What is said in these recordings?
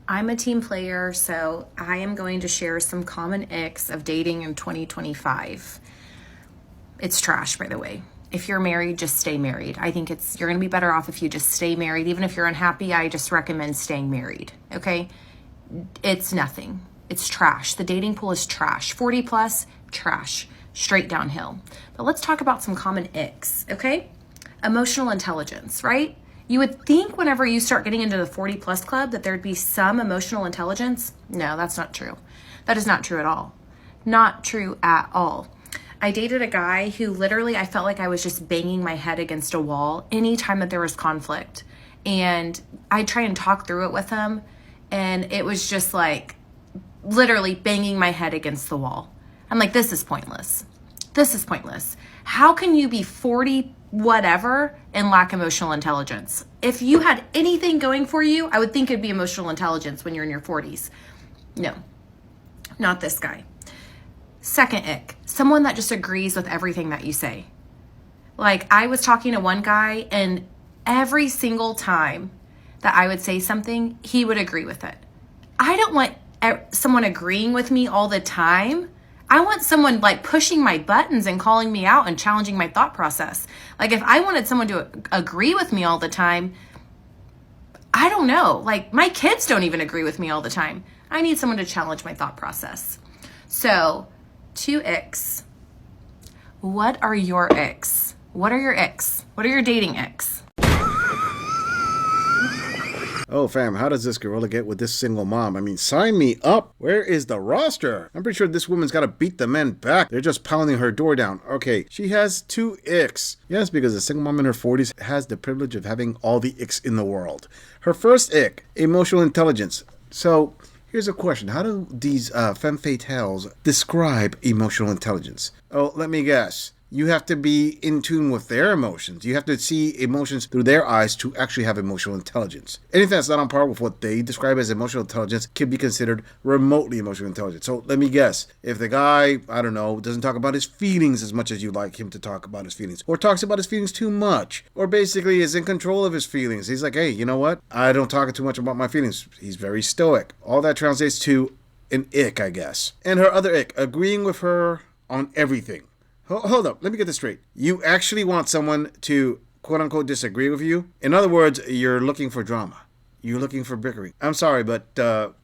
I'm a team player, so I am going to share some common icks of dating in 2025. It's trash, by the way. If you're married, just stay married. I think you're going to be better off if you just stay married. Even if you're unhappy, I just recommend staying married, okay? It's nothing. It's trash. The dating pool is trash. 40 plus, trash. Straight downhill. But let's talk about some common icks, okay? Emotional intelligence, right? You would think whenever you start getting into the 40 plus club that there'd be some emotional intelligence. No, that's not true. That is not true at all. Not true at all. I dated a guy who literally I felt like I was just banging my head against a wall anytime that there was conflict. And I'd try and talk through it with him. And it was just like literally banging my head against the wall. I'm like, this is pointless. This is pointless. How can you be 40 whatever and lack emotional intelligence? If you had anything going for you, I would think it'd be emotional intelligence when you're in your 40s. No, not this guy. Second ick, someone that just agrees with everything that you say. Like, I was talking to one guy, and every single time that I would say something, he would agree with it. I don't want someone agreeing with me all the time. I want someone like pushing my buttons and calling me out and challenging my thought process. Like, if I wanted someone to agree with me all the time, I don't know. Like, my kids don't even agree with me all the time. I need someone to challenge my thought process. So, 2 icks. What are your icks? What are your icks? What are your dating icks? Oh, fam, how does this gorilla get with this single mom? I mean, sign me up. Where is the roster? I'm pretty sure this woman's got to beat the men back. They're just pounding her door down. Okay, she has 2 icks. Yes, because a single mom in her 40s has the privilege of having all the icks in the world. Her first ick, emotional intelligence. So, here's a question. How do these femme fatales describe emotional intelligence? Oh, let me guess. You have to be in tune with their emotions. You have to see emotions through their eyes to actually have emotional intelligence. Anything that's not on par with what they describe as emotional intelligence can be considered remotely emotional intelligence. So let me guess. If the guy, I don't know, doesn't talk about his feelings as much as you like him to talk about his feelings, or talks about his feelings too much, or basically is in control of his feelings. He's like, hey, you know what? I don't talk too much about my feelings. He's very stoic. All that translates to an ick, I guess. And her other ick, agreeing with her on everything. Hold up, let me get this straight. You actually want someone to quote-unquote disagree with you? In other words, you're looking for drama. You're looking for bickering. I'm sorry, but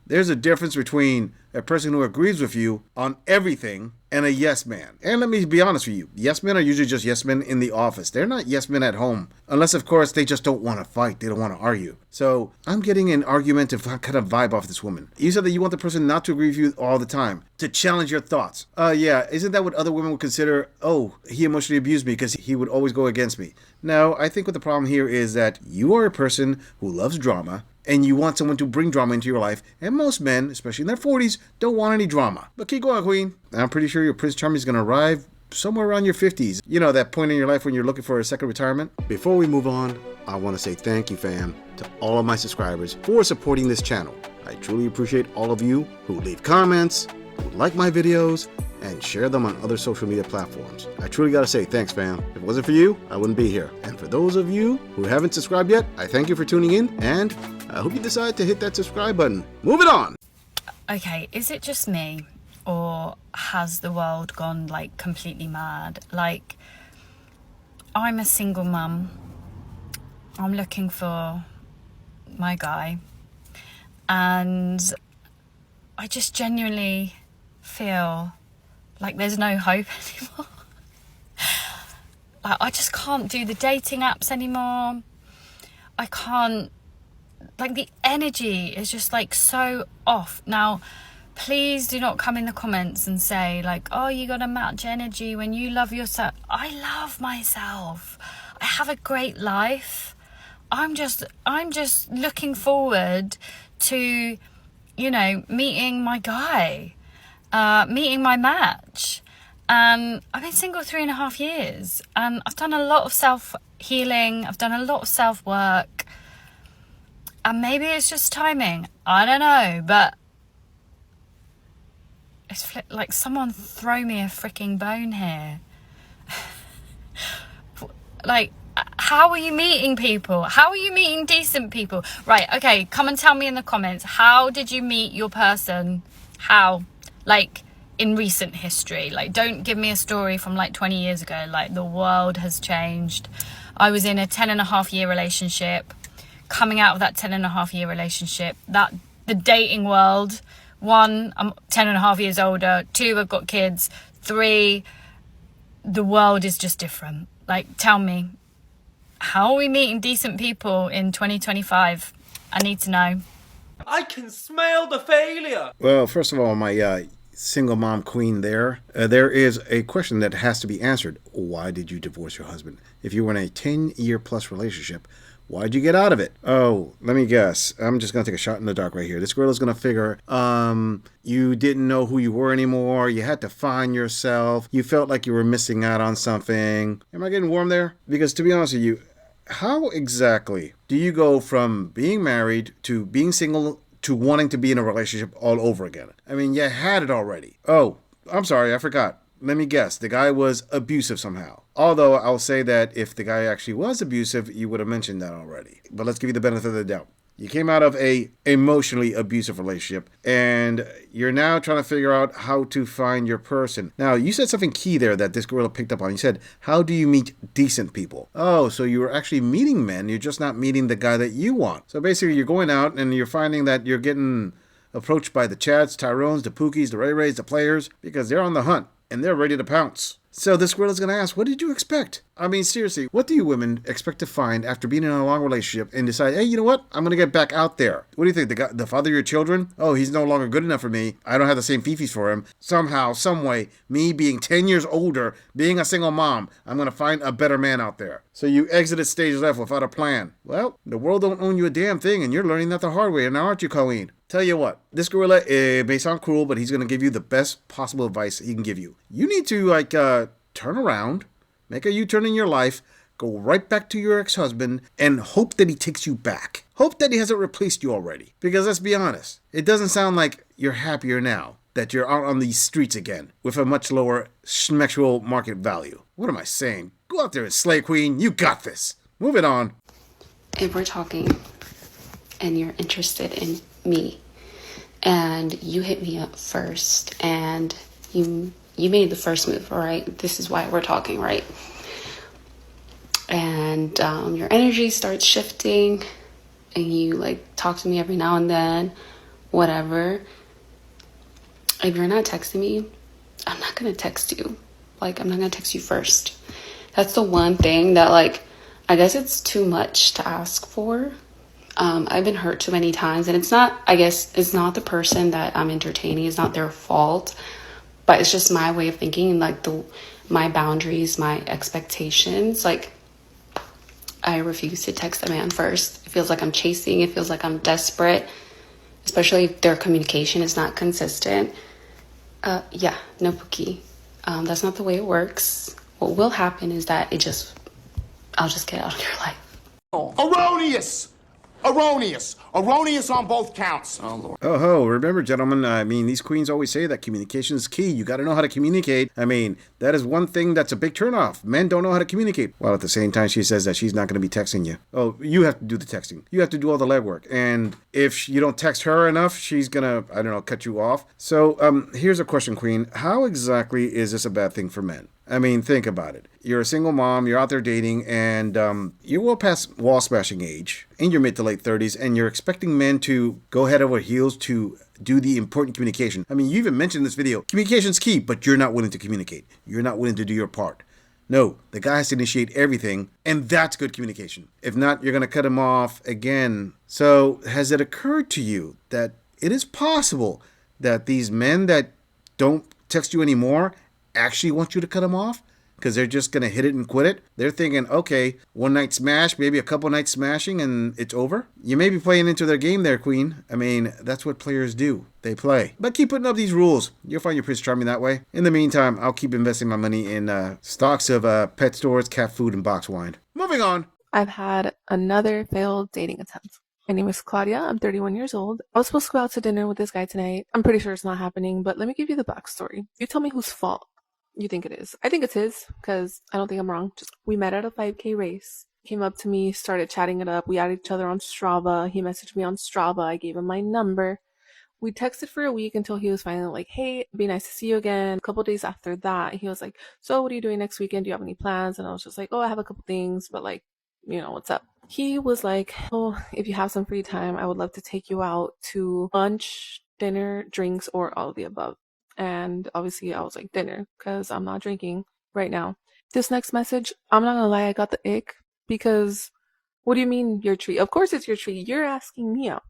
there's a difference between a person who agrees with you on everything and a yes man. And let me be honest with you. Yes men are usually just yes men in the office. They're not yes men at home. Unless, of course, they just don't want to fight. They don't want to argue. So I'm getting an argumentative kind of vibe off this woman. You said that you want the person not to agree with you all the time, to challenge your thoughts. Yeah, isn't that what other women would consider, oh, he emotionally abused me because he would always go against me? No, I think what the problem here is that you are a person who loves drama, and you want someone to bring drama into your life, and most men, especially in their 40s, don't want any drama. But keep going, queen. I'm pretty sure your Prince Charming is going to arrive somewhere around your 50s. You know, that point in your life when you're looking for a second retirement? Before we move on, I want to say thank you, fam, to all of my subscribers for supporting this channel. I truly appreciate all of you who leave comments, who like my videos, and share them on other social media platforms. I truly gotta say thanks, fam. If it wasn't for you, I wouldn't be here. And for those of you who haven't subscribed yet, I thank you for tuning in, and I hope you decide to hit that subscribe button. Moving on! Okay, is it just me, or has the world gone like completely mad? Like, I'm a single mum. I'm looking for my guy, and I just genuinely feel like there's no hope anymore. Like, I just can't do the dating apps anymore. I can't, like, the energy is just like so off. Now, please do not come in the comments and say like, oh, you gotta match energy when you love yourself. I love myself. I have a great life. I'm just looking forward to, you know, meeting my guy. Meeting my match. I've been single 3.5 years, and I've done a lot of self-healing. I've done a lot of self-work, and maybe it's just timing. I don't know, but it's like someone throw me a freaking bone here. Like, how are you meeting people? How are you meeting decent people? Right, okay, come and tell me in the comments, how did you meet your person? How? Like, in recent history. Like, don't give me a story from like 20 years ago. Like, the world has changed. I was in a 10.5 year relationship. Coming out of that 10.5 year relationship, that the dating world, 1, I'm 10.5 years older, 2, I've got kids, 3, the world is just different. Like, tell me, how are we meeting decent people in 2025? I need to know. I can smell the failure. Well, first of all, my single mom queen there is a question that has to be answered. Why did you divorce your husband? If you were in a 10-year plus relationship, why'd you get out of it? Oh, let me guess. I'm just going to take a shot in the dark right here. This girl is going to figure, you didn't know who you were anymore. You had to find yourself. You felt like you were missing out on something. Am I getting warm there? Because to be honest with you, how exactly do you go from being married to being single to wanting to be in a relationship all over again? I mean, you had it already. Oh, I'm sorry, I forgot. Let me guess. The guy was abusive somehow. Although I'll say that if the guy actually was abusive, you would have mentioned that already. But let's give you the benefit of the doubt. You came out of a emotionally abusive relationship, and you're now trying to figure out how to find your person. Now, you said something key there that this gorilla picked up on. You said, how do you meet decent people? Oh, so you were actually meeting men. You're just not meeting the guy that you want. So basically, you're going out, and you're finding that you're getting approached by the Chads, Tyrones, the Pookies, the Ray Rays, the players, because they're on the hunt, and they're ready to pounce. So this gorilla's going to ask, what did you expect? I mean, seriously, what do you women expect to find after being in a long relationship and decide, hey, you know what? I'm going to get back out there. What do you think? The father of your children? Oh, he's no longer good enough for me. I don't have the same fifis for him. Somehow, some way, me being 10 years older, being a single mom, I'm going to find a better man out there. So you exited stage left without a plan. Well, the world don't own you a damn thing, and you're learning that the hard way, now aren't you, Colleen? Tell you what, this gorilla may sound cruel, but he's going to give you the best possible advice he can give you. You need to, turn around, make a U-turn in your life, go right back to your ex-husband, and hope that he takes you back. Hope that he hasn't replaced you already. Because let's be honest, it doesn't sound like you're happier now that you're out on these streets again with a much lower sexual market value. What am I saying? Go out there and slay, queen. You got this. Move it on. If we're talking and you're interested in me and you hit me up first and you made the first move, all right? This is why we're talking, right? And your energy starts shifting and you like talk to me every now and then, whatever. If you're not texting me, I'm not gonna text you. Like, I'm not gonna text you first. That's the one thing that, like, I guess it's too much to ask for. I've been hurt too many times, and it's not the person that I'm entertaining. It's not their fault, but it's just my way of thinking, like my boundaries, my expectations. Like, I refuse to text a man first. It feels like I'm chasing. It feels like I'm desperate, especially if their communication is not consistent. Yeah, no Pookie. That's not the way it works. What will happen is that I'll just get out of your life. Erroneous! Erroneous! Erroneous on both counts. Oh, Lord. Oh, ho. Remember, gentlemen, I mean, these queens always say that communication is key. You got to know how to communicate. I mean, that is one thing that's a big turnoff. Men don't know how to communicate. While at the same time, she says that she's not going to be texting you. Oh, you have to do the texting. You have to do all the legwork. And if you don't text her enough, she's going to, cut you off. So, here's a question, queen. How exactly is this a bad thing for men? I mean, think about it. You're a single mom, you're out there dating, and you're well past wall smashing age, in your mid to late 30s, and you're expecting men to go head over heels to do the important communication. I mean, you even mentioned in this video, communication's key, but you're not willing to communicate. You're not willing to do your part. No, the guy has to initiate everything, and that's good communication. If not, you're going to cut him off again. So, has it occurred to you that it is possible that these men that don't text you anymore actually want you to cut them off because they're just going to hit it and quit it? They're thinking, okay, one night smash, maybe a couple nights smashing, and it's over. You may be playing into their game there, queen. I mean, that's what players do. They play. But keep putting up these rules. You'll find your Prince Charming that way. In the meantime, I'll keep investing my money in stocks of pet stores, cat food, and box wine. Moving on. I've had another failed dating attempt. My name is Claudia. I'm 31 years old. I was supposed to go out to dinner with this guy tonight. I'm pretty sure it's not happening, but let me give you the backstory. You tell me whose fault you think it is. I think it's his, because I don't think I'm wrong. We met at a 5K race. Came up to me, started chatting it up. We added each other on Strava. He messaged me on Strava. I gave him my number. We texted for a week until he was finally like, hey, it'd be nice to see you again. A couple days after that, he was like, so what are you doing next weekend? Do you have any plans? And I was just like, oh, I have a couple things, but like, what's up? He was like, oh, if you have some free time, I would love to take you out to lunch, dinner, drinks, or all of the above. And obviously I was like, dinner, because I'm not drinking right now. This next message, I'm not gonna lie, I got the ick, because what do you mean your treat? Of course it's your treat. You're asking me out.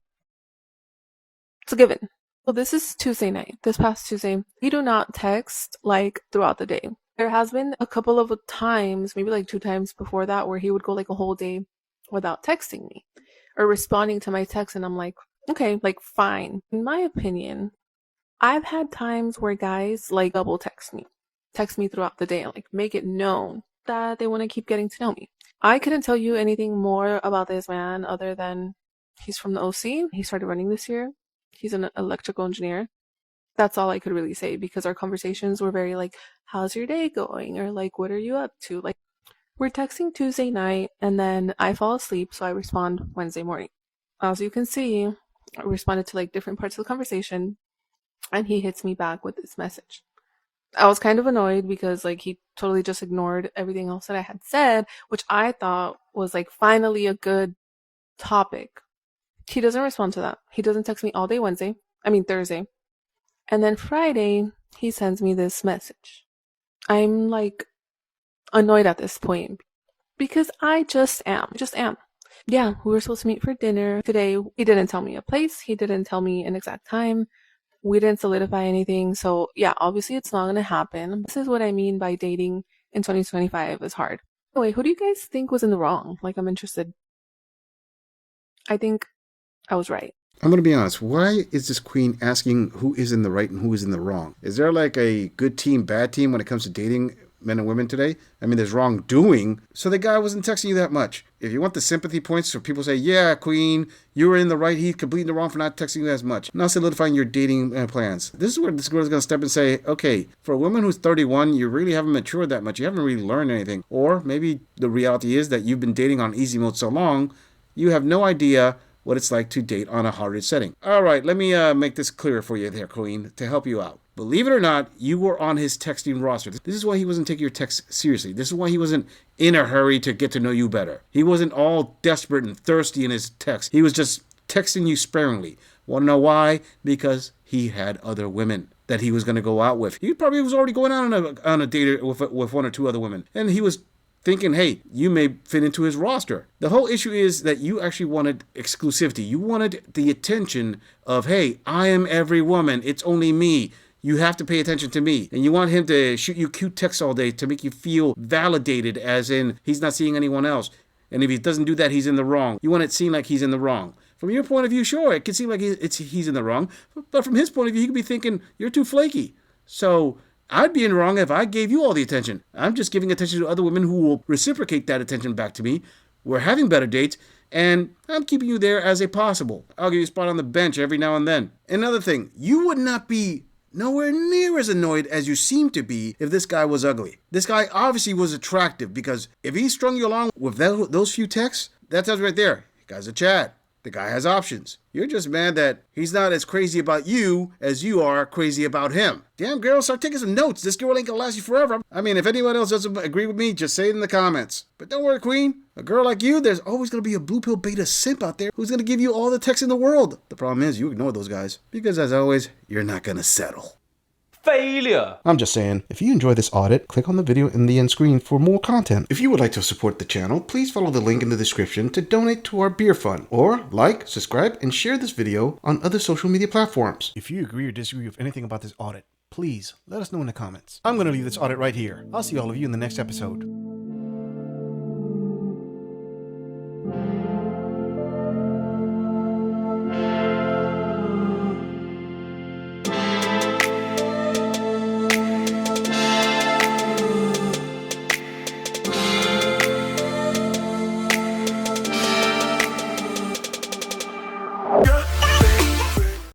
It's a given. So this is Tuesday night, this past Tuesday. We do not text like throughout the day. There has been a couple of times, maybe like 2 times before that, where he would go like a whole day without texting me or responding to my text. And I'm like, okay, like fine. In my opinion, I've had times where guys like double text me throughout the day and like make it known that they want to keep getting to know me. I couldn't tell you anything more about this man other than he's from the OC. He started running this year. He's an electrical engineer. That's all I could really say, because our conversations were very like, how's your day going? Or like, what are you up to? Like, we're texting Tuesday night and then I fall asleep, so I respond Wednesday morning. As you can see, I responded to like different parts of the conversation and he hits me back with this message. I was kind of annoyed because like he totally just ignored everything else that I had said, which I thought was like finally a good topic. He doesn't respond to that. He doesn't text me all day Thursday. And then Friday, he sends me this message. I'm like annoyed at this point because I just am. Yeah, we were supposed to meet for dinner today. He didn't tell me a place. He didn't tell me an exact time. We didn't solidify anything. So yeah, obviously it's not going to happen. This is what I mean by dating in 2025 is hard. Anyway, who do you guys think was in the wrong? Like, I'm interested. I think I was right. I'm going to be honest. Why is this queen asking who is in the right and who is in the wrong? Is there like a good team, bad team when it comes to dating men and women today? I mean, there's wrongdoing. So the guy wasn't texting you that much. If you want the sympathy points, so people say, yeah, queen, you were in the right. He's completely in the wrong for not texting you as much. Now solidifying your dating plans. This is where this girl is going to step and say, okay, for a woman who's 31, you really haven't matured that much. You haven't really learned anything. Or maybe the reality is that you've been dating on easy mode so long, you have no idea what it's like to date on a hard setting. All right, let me make this clearer for you there, queen, to help you out. Believe it or not, you were on his texting roster. This is why he wasn't taking your text seriously. This is why he wasn't in a hurry to get to know you better. He wasn't all desperate and thirsty in his text. He was just texting you sparingly. Want to know why? Because he had other women that he was going to go out with. He probably was already going out on a date with 1 or 2 other women. And he was thinking, hey, you may fit into his roster. The whole issue is that you actually wanted exclusivity. You wanted the attention of, hey, I am every woman. It's only me. You have to pay attention to me. And you want him to shoot you cute texts all day to make you feel validated, as in he's not seeing anyone else. And if he doesn't do that, he's in the wrong. You want it to seem like he's in the wrong. From your point of view, sure, it could seem like he's in the wrong. But from his point of view, he could be thinking, you're too flaky. So I'd be in the wrong if I gave you all the attention. I'm just giving attention to other women who will reciprocate that attention back to me. We're having better dates, and I'm keeping you there as a possible. I'll give you a spot on the bench every now and then. Another thing, you would not be nowhere near as annoyed as you seem to be if this guy was ugly. This guy obviously was attractive, because if he strung you along with those few texts, that tells you right there, the guy's a Chad. The guy has options. You're just mad that he's not as crazy about you as you are crazy about him. Damn, girl, start taking some notes. This girl ain't gonna last you forever. I mean, if anyone else doesn't agree with me, just say it in the comments. But don't worry, queen. A girl like you, there's always gonna be a blue pill beta simp out there who's gonna give you all the text in the world. The problem is you ignore those guys, because as always, you're not gonna settle. Failure! I'm just saying, if you enjoy this audit, click on the video in the end screen for more content. If you would like to support the channel, please follow the link in the description to donate to our beer fund, or like, subscribe, and share this video on other social media platforms. If you agree or disagree with anything about this audit, please let us know in the comments. I'm going to leave this audit right here. I'll see all of you in the next episode.